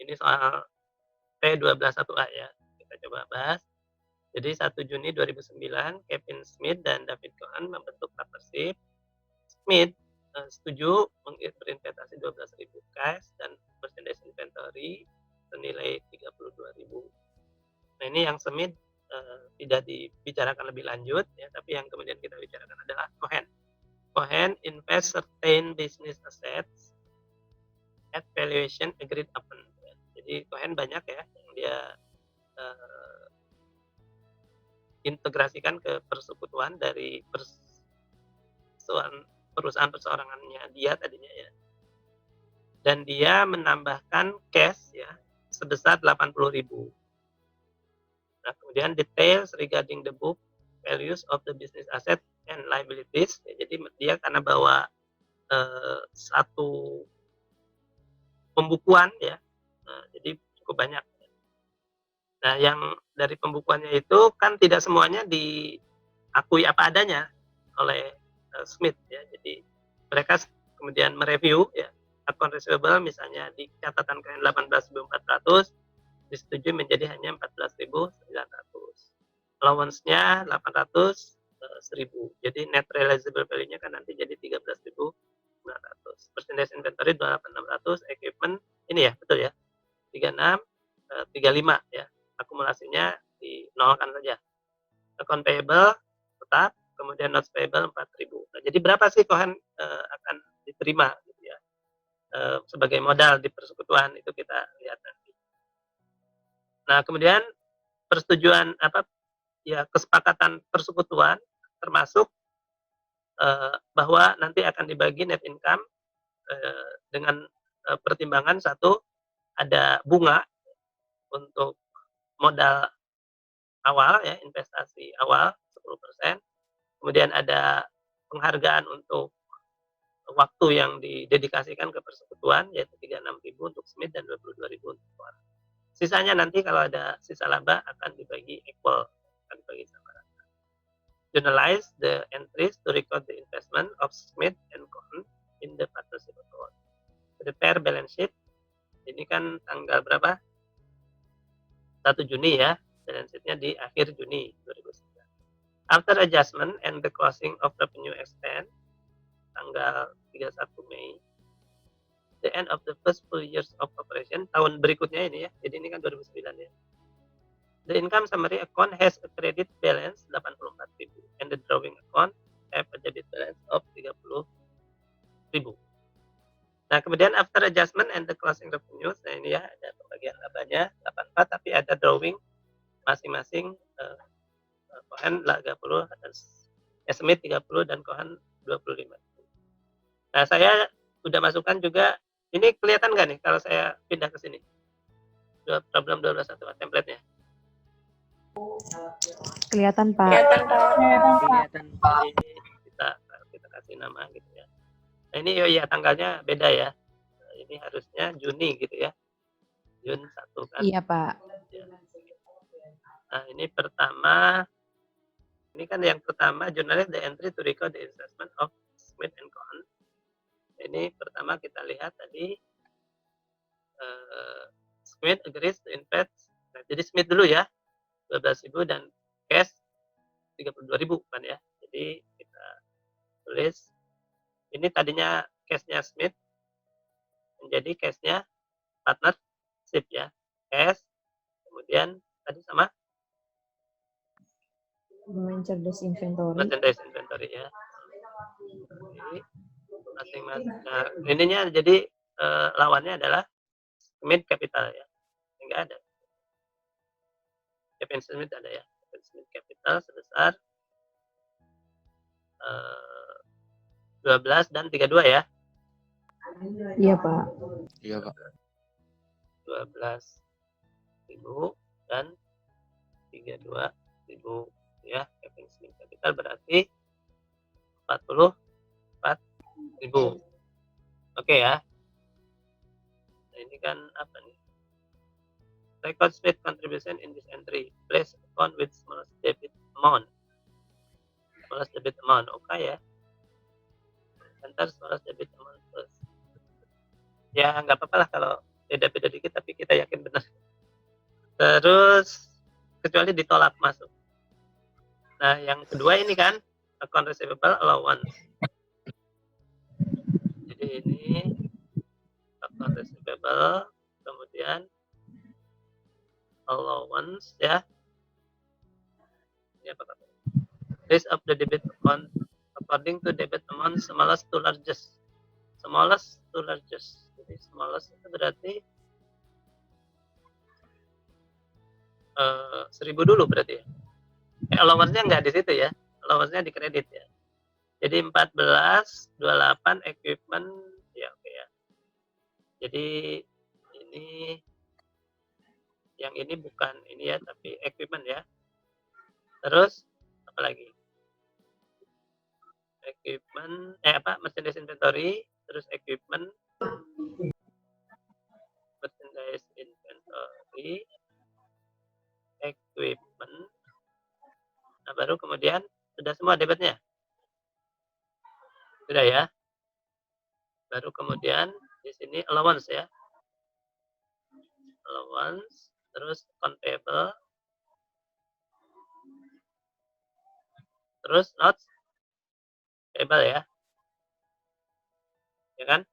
Ini soal P121A ya, kita coba bahas. Jadi 1 Juni 2009, Kevin Smith dan David Cohen membentuk partnership. Smith setuju berinvestasi 12.000 cash dan merchandise inventory senilai 32.000. Nah, ini yang Smith tidak dibicarakan lebih lanjut ya, tapi yang kemudian kita bicarakan adalah Cohen. Cohen invest certain business assets at valuation agreed upon. Ya. Jadi Cohen banyak ya yang dia uh, integrasikan ke persekutuan dari perusahaan perseorangannya dia tadinya ya. Dan dia menambahkan cash ya sebesar 80.000. Nah, kemudian details regarding the book values of the business asset and liabilities. Ya, jadi dia karena bawa satu pembukuan ya, jadi cukup banyak. Nah, yang dari pembukuannya itu kan tidak semuanya diakui apa adanya oleh Smith ya. Jadi mereka kemudian mereview ya account receivable misalnya di catatan klien 18.400 disetujui menjadi hanya 14.900. Allowance-nya 800 1.000. Jadi net realizable value-nya kan nanti jadi 13.900. Merchandise inventory 28.600, equipment ini ya, betul ya. 36 35 ya. Akumulasinya dinolkan saja. Account payable tetap, kemudian notes payable 4.000. Nah, jadi berapa sih Cohen akan diterima gitu ya. Sebagai modal di persekutuan itu kita lihat nanti. Nah, kemudian persetujuan kesepakatan persekutuan termasuk bahwa nanti akan dibagi net income dengan pertimbangan satu ada bunga untuk modal awal ya, investasi awal 10%, kemudian ada penghargaan untuk waktu yang didedikasikan ke persekutuan yaitu 36.000 untuk Smith dan 22.000 untuk Cohen. Sisanya nanti kalau ada sisa laba akan dibagi equal, akan dibagi sama rata. Journalize the entries to record the investment of Smith and Cohen in the partnership account. Prepare balance sheet. Ini kan tanggal berapa? 1 Juni ya. Balance sheet-nya di akhir Juni 2009. After adjustment and the closing of revenue expense tanggal 31 Mei, the end of the first full years of operation, tahun berikutnya ini ya. Jadi ini kan 2009 ya. The income summary account has a credit balance 84.000 and the drawing account have a debit balance of 30.000. Nah, kemudian after adjustment and the closing revenues, nah ini ya ada pembagian labanya 84 tapi ada drawing masing-masing Cohen 30 dan Smith 30 dan Cohen 25. Nah, saya sudah masukkan juga, ini kelihatan nggak nih kalau saya pindah ke sini? Problem 12 template-nya. Kelihatan, Pak. Kelihatan. Kita kasih nama gitu ya. Nah, ini ya tanggalnya beda ya. Nah, ini harusnya Juni gitu ya. Jun 1 kan. Iya, Pak. Ya. Nah, ini pertama. Ini kan yang pertama, journalist the entry to record the investment of Smith and Cohen. Ini pertama kita lihat tadi Smith agrees to invest. Nah, jadi Smith dulu ya, 12.000 dan cash 32.000 kan ya. Jadi kita tulis ini tadinya cashnya Smith menjadi cashnya partnership ya. Cash kemudian tadi sama Merchandise inventory. Merchandise inventory ya. Jadi, masing-masing. Nah, ininya jadi lawannya adalah Smith Capital ya. Enggak ada. Kevin Smith ada ya. Kevin Smith Capital sebesar 12 dan 32 ya. Iya, Pak. Iya, Pak. 12.000 dan 32.000 ya. Kevin Smith Capital berarti 44.000. Oke ya. Nah, ini kan apa nih? Record Smith contribution in this entry. Place account with smallest debit amount. Smallest debit amount. Oke ya. Enter smallest debit amount first. Ya nggak apa-apa lah kalau beda-beda dikit tapi kita yakin benar. Terus kecuali ditolak masuk. Nah, yang kedua ini kan account receivable allowance. Jadi ini account receivable, kemudian allowance ya. Ini apa katanya? List of the debit account according to debit amount smallest to largest. Smallest to largest. Jadi smallest itu berarti 1.000 dulu berarti ya. Allowance-nya nggak di situ ya. Allowance-nya di kredit ya. Jadi 14, 28 equipment ya oke ya. Jadi ini yang ini bukan ini ya, tapi equipment ya. Terus apa lagi? Equipment merchandise inventory, terus equipment, merchandise inventory, equipment. Nah, baru kemudian sudah semua debitnya. Sudah ya. Baru kemudian di sini allowance ya. Allowance, terus account payable, terus notes payable ya. Ya kan?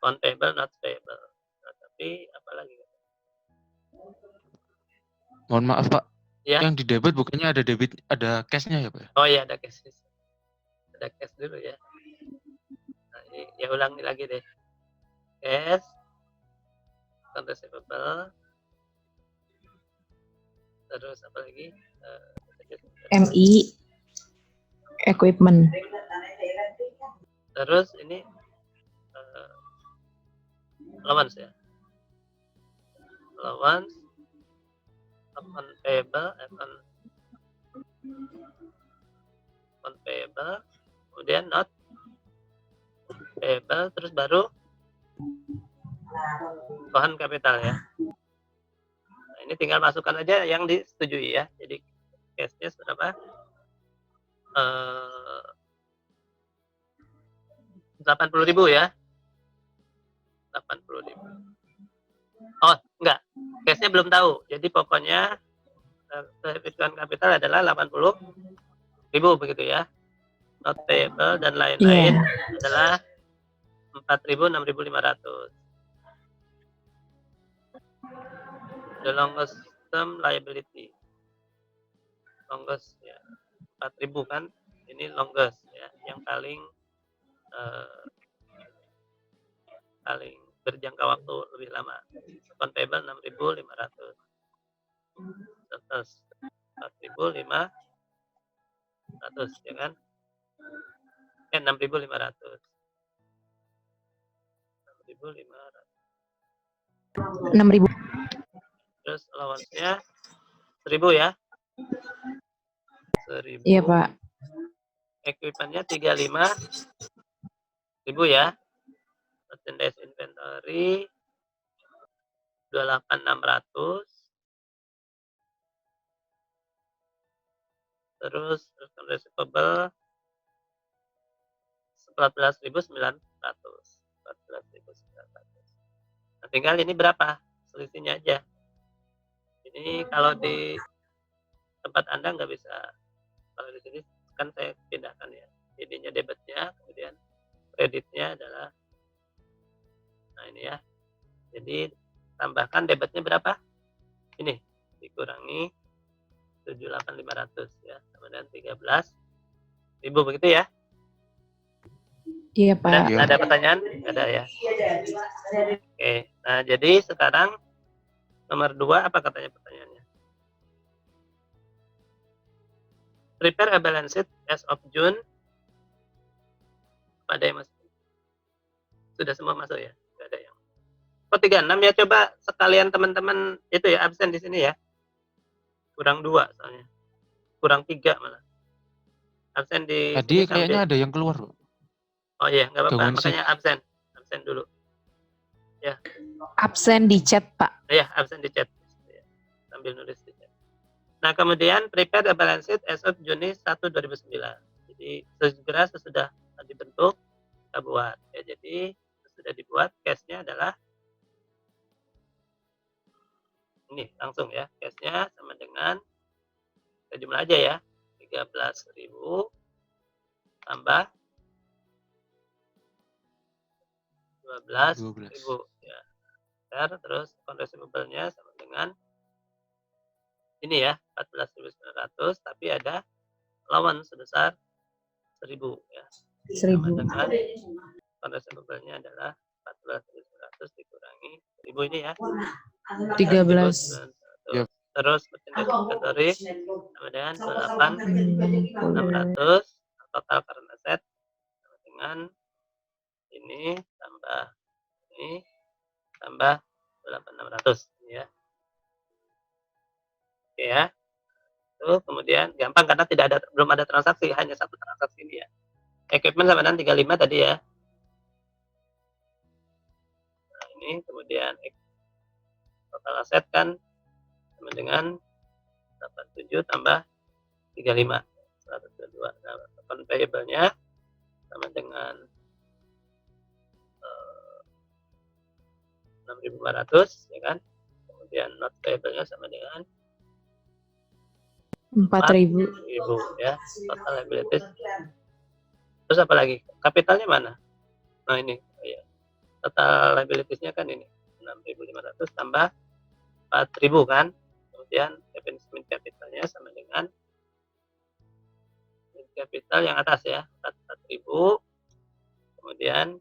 Account payable, notes payable. Nah, tapi apa lagi? Mohon maaf Pak, Ya. yang di debit bukannya ada debit, ada cashnya ya Pak? Oh iya, ada cash. Ada cash dulu ya. Nah, ini, ya ulangi lagi deh. Cash, account receivable, terus apa lagi? MI equipment. Terus ini allowance ya. Allowance, account payable, account payable, kemudian not payable, terus baru bahan kapital ya. Nah, ini tinggal masukkan aja yang disetujui ya. Jadi cashnya berapa? 80.000 ya. 80.000. Oh, enggak. Cashnya belum tahu. Jadi pokoknya kebutuhan kapital adalah 80.000 begitu ya. Not payable dan lain-lain adalah 4.000, 6.500. The longest term liability. Longest ya. 4.000 kan. Ini longest ya, yang paling berjangka waktu lebih lama. Account payable 6.500. Terus 4.500 ya kan? 6.500. 6.000. Terus allowance-nya 1.000 ya. 1.000. Iya, Pak. Equipment-nya 35.000 ya. Merchandise inventory 28.600. Terus account receivable 14.900. 14.900. Nah, tinggal ini berapa? Selisihnya aja. Ini kalau di tempat Anda nggak bisa. Kalau di sini kan saya pindahkan ya. Jadinya debitnya, kemudian kreditnya adalah nah ini ya. Jadi tambahkan debitnya berapa? Ini dikurangi 78.500 ya. Kemudian 13.000 begitu ya. Iya, Pak. Ada pertanyaan? Ada ya. Oke. Nah, jadi sekarang nomor 2 apa katanya pertanyaannya? Prepare a balance sheet as of June. Ada yang masuk? Sudah semua masuk ya? Tidak ada yang. Kok 36 ya, coba sekalian teman-teman itu ya absen di sini ya. Kurang 2 soalnya. Kurang 3 malah. Absen di Tadi kayaknya ada yang keluar loh. Oh iya, nggak apa-apa. Gangguan Makanya absen dulu. Ya. Absen di chat, Pak. Ya, absen di chat. Sambil nulis di chat. Nah, kemudian prepare the balance sheet as of Juni 1, 2009. Jadi segera sesudah dibentuk kita buat. Ya, jadi sudah dibuat, cashnya adalah ini langsung ya, cashnya sama dengan kita jumlah aja ya, 13.000 tambah 12.000 ya. Terus account receivable-nya sama dengan ini ya, 14.900, tapi ada allowance sebesar 1.000 ya. Sama 1.000. dengan account receivable-nya adalah 14.900 dikurangi 1.000 ini ya. 13. 13.900. Yap. Terus percentage inventory sama dengan 60. 28.600. Total current asset sama dengan ini tambah ini tambah 28.600 ya. Oke ya. Itu kemudian gampang karena belum ada transaksi, hanya satu transaksi ini ya. Equipment sama dengan 35 tadi ya. Nah, ini kemudian total aset kan sama dengan 87 tambah 35 122. Nah, account payable-nya sama dengan 6.500 ya kan. Kemudian not payable-nya sama dengan 4.000. 4.000 ya. Total liabilities. Terus apa lagi? Kapitalnya mana? Nah ini ya. Total liabilities-nya kan ini 6.500 tambah 4.000 kan. Kemudian investment capitalnya sama dengan capital yang atas ya, 4.000. Kemudian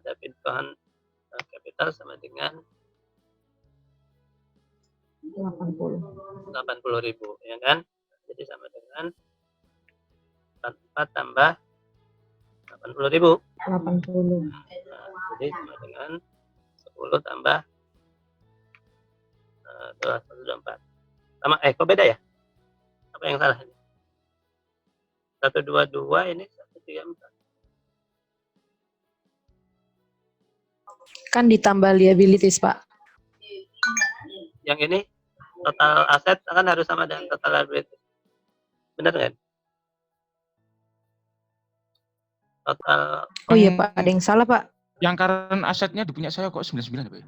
David Cohen capital sama dengan 80.000 ya kan. Jadi sama dengan 44 tambah 80.000. 80. Nah, jadi sama dengan 10 tambah 224. Sama kok beda ya? Apa yang salah ini? 122 ini 134. Kan ditambah liabilities, Pak. Yang ini total aset kan harus sama dengan total liability. Benar kan? Total Oh iya, Pak, ada yang salah, Pak. Yang current asetnya di punya saya kok 99 ya, Pak?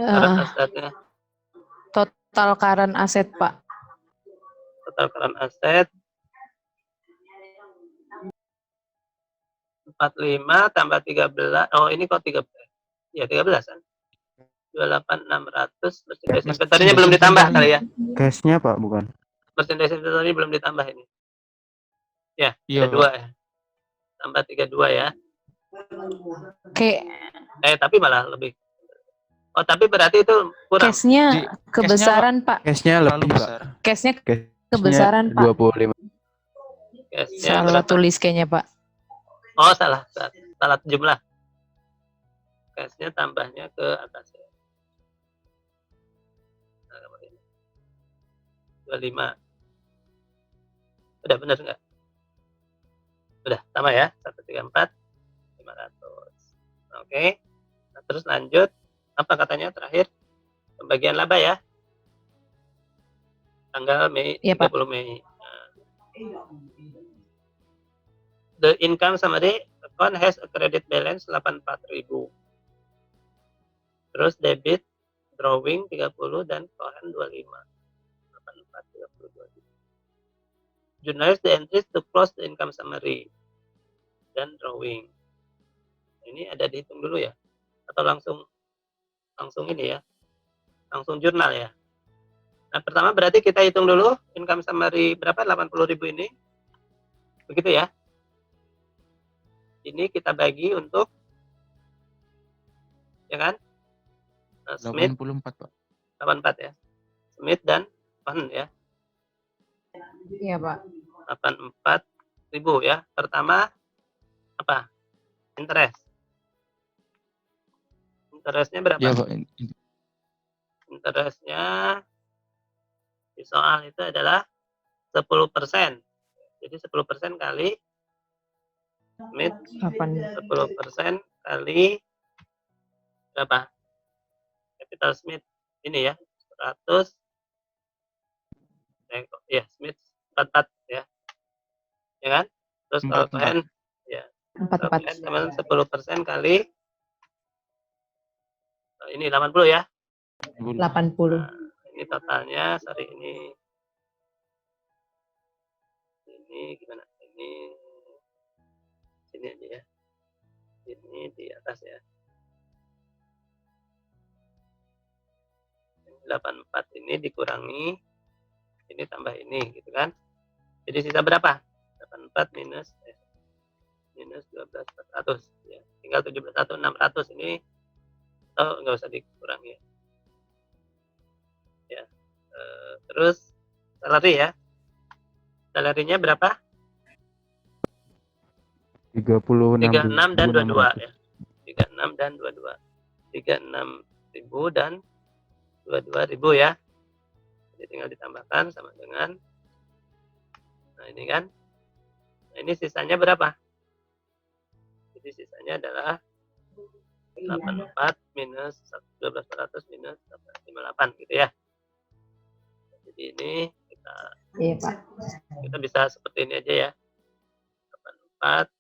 current asetnya, Total current asset, Pak. total current aset 45 tambah 13. Oh, ini kok 13. Ya, 13 kan. 28.600 merchandise inventory-nya belum ditambah kali ya. Cashnya Pak, bukan? Merchandise inventory belum ditambah ini. Ya, Iya, 32 Pak. ya. Tambah 32 ya. Oke, Tapi malah lebih. Oh, tapi berarti itu kurang. cashnya kebesaran, Pak. Cashnya Terlalu lebih Pak. besar. Cashnya Cashnya kebesaran, Pak. 25. Cashnya Salah berapa? tulis kayaknya, Pak. Oh, salah jumlah. Cashnya tambahnya ke atas ya. Nah, kemudian 25. Udah benar nggak? Udah sama ya. 134 500. Oke. Nah, terus lanjut. Apa katanya terakhir? Pembagian laba ya. Tanggal Mei, Iya, 30 Mei. Nah, the income summary account has a credit balance 84.000. Terus debit drawing 30 dan Cohen 25. 84 32. Journalize the entries to close the income summary dan drawing. Ini ada dihitung dulu ya? Atau langsung ini ya? Langsung jurnal ya? Nah, pertama berarti kita hitung dulu income summary berapa? 80.000 ini. Begitu ya? Ini kita bagi untuk ya kan? Smith 84, Pak. 84 ya. Smith dan Cohen ya. Iya, Pak. 84.000 ya. Pertama apa? Interest. Interestnya berapa? Iya, Pak. Interestnya di soal itu adalah 10%. Jadi 10% kali Smith 10% kali berapa? Capital Smith ini ya 100 ya Smith 44 ya. Ya kan? Terus kalau 44. Cohen ya 44. teman 10% kali ini 80 ya. 80. Ini totalnya, sorry ini gimana? Sini aja ya. Ini di atas ya. 84 ini dikurangi ini tambah ini gitu kan. Jadi sisa berapa? 84 minus 12.400 ya. Tinggal 17.600 ini nggak usah dikurangi ya. Terus salary ya. Salary-nya berapa? 36 dan 22 ya. 36 dan 22. 36.000 dan 22.000 ya. Jadi tinggal ditambahkan sama dengan, nah ini kan. Nah ini sisanya berapa? Jadi sisanya adalah 84 minus 12.400 minus 58 gitu ya. Jadi ini Iya, Pak. kita bisa seperti ini aja ya. 84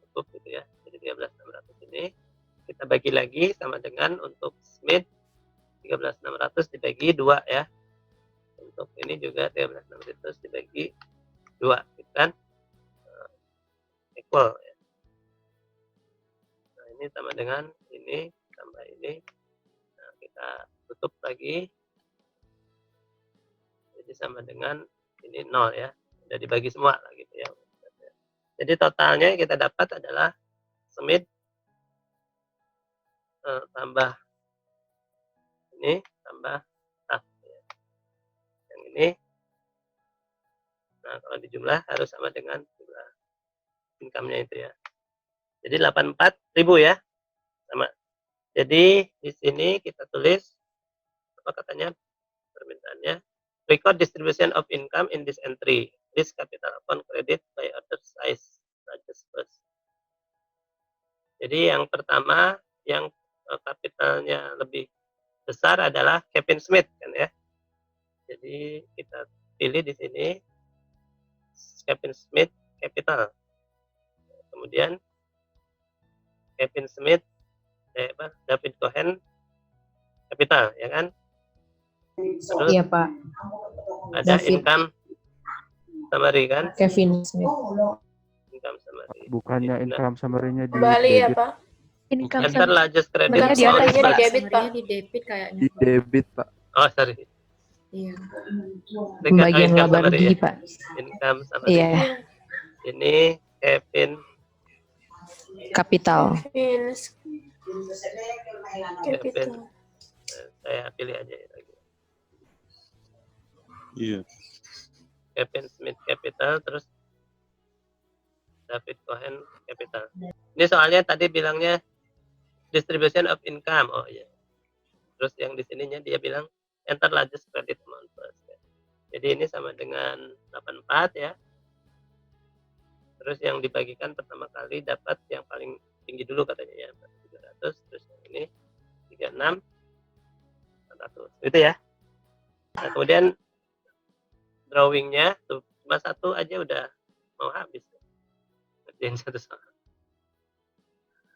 cukup gitu ya. Jadi 13.600 ini kita bagi lagi sama dengan untuk Smith 13.600 dibagi 2 ya. Untuk ini juga 13.600 dibagi 2 gitu kan. Equal ya. Nah, ini sama dengan ini tambah ini. Nah, kita tutup lagi. Jadi sama dengan ini 0 ya. Udah dibagi semua lah gitu ya. Jadi totalnya yang kita dapat adalah Smith tambah ini tambah staff ya. Yang ini, nah kalau dijumlah harus sama dengan jumlah income-nya itu ya. Jadi 84.000 ya. Sama. Jadi di sini kita tulis apa katanya permintaannya, record distribution of income in this entry. This capital upon credit by order size largest first. Jadi yang pertama yang kapitalnya lebih besar adalah Kevin Smith kan ya. Jadi kita pilih di sini Kevin Smith capital. Kemudian Kevin Smith David Cohen capital ya kan. Terus Iya, Pak. ada David. income summary kan. Kevin Smith. Income summary. Bukannya Nah, income summary-nya di Bali ya, debit? Pak. Income enter largest credit Benar, di amount, atasnya Pak. di debit, Pak. Summary-nya di debit kayaknya. Di debit, Pak. Oh sorry. Iya. Bagian Income laba summary rugi, ya. Pak. Income summary. Iya, Ini Kevin kapital. Capital. Saya pilih aja ya lagi. Iya. Kevin Smith capital terus David Cohen capital. Ini soalnya tadi bilangnya distribution of income. Oh iya. Terus yang di sininya dia bilang enter largest credit amount first. Jadi ini sama dengan 84 ya. Terus yang dibagikan pertama kali dapat yang paling tinggi dulu katanya ya, 300. Terus yang ini 36 400. Gitu ya. Nah, kemudian drawingnya tuh cuma satu aja udah mau habis. Ngerjain satu soal.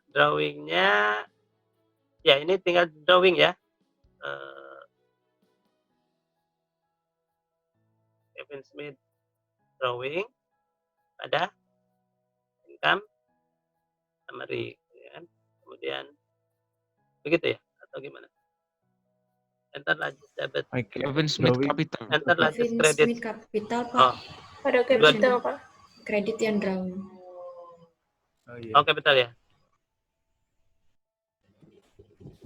Drawingnya ya ini tinggal drawing ya. Kevin Smith drawing pada income summary ya kan. Kemudian begitu ya atau gimana? Enter largest debit. Kevin Smith Drawing. capital. Enter largest Kevin credit. Smith capital, Pak. Oh, Ada capital, Pak. Kredit yang drawing. Oh iya. oh capital ya.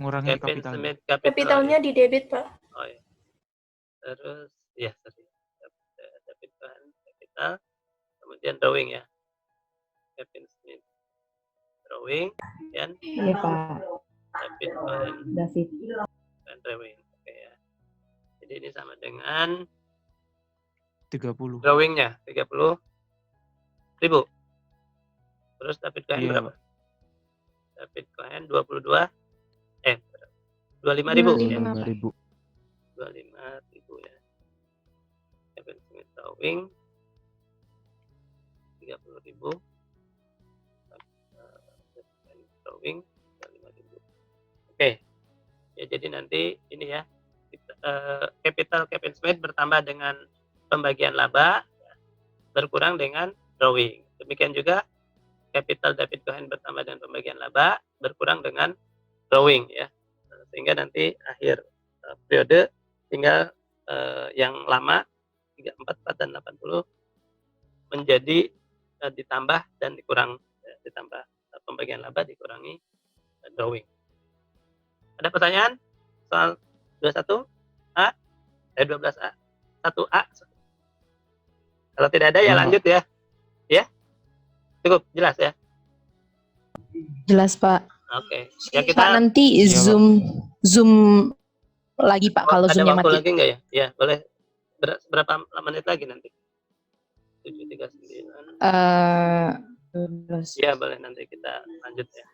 Ngurangi Kevin kapital. Smith capital. Capitalnya di debit, Pak. Oh ya. Terus ya sorry. David Cohen capital. Kemudian drawing ya. Kevin Smith drawing dan Iya, Pak. David Cohen David. dan drawing. Oke ya. Jadi ini sama dengan 30. drawingnya 30.000. Terus David Cohen Iya, berapa? David Cohen 25.000 ya. 25.000. 25.000 ya. Kevin Smith drawing 30.000. Drawing 25.000. Oke. Ya jadi nanti ini ya capital Kevin Smith bertambah dengan pembagian laba, berkurang dengan drawing. Demikian juga capital David Cohen bertambah dengan pembagian laba, berkurang dengan drawing ya. Sehingga nanti akhir periode tinggal yang lama 3, 4, 4 dan 80 menjadi ditambah dan dikurang, ditambah pembagian laba dikurangi drawing. Ada pertanyaan soal 21A? 12A? 1A? Kalau tidak ada ya lanjut ya. Ya? Cukup jelas ya? Jelas, Pak. Oke. Ya Pak, kita nanti Iya, Pak. Zoom lagi, Pak, kalau ada Zoom-nya waktu mati. lagi enggak ya? Ya, boleh. Berapa menit lagi nanti? 7:39. 12. Ya, boleh nanti kita lanjut ya.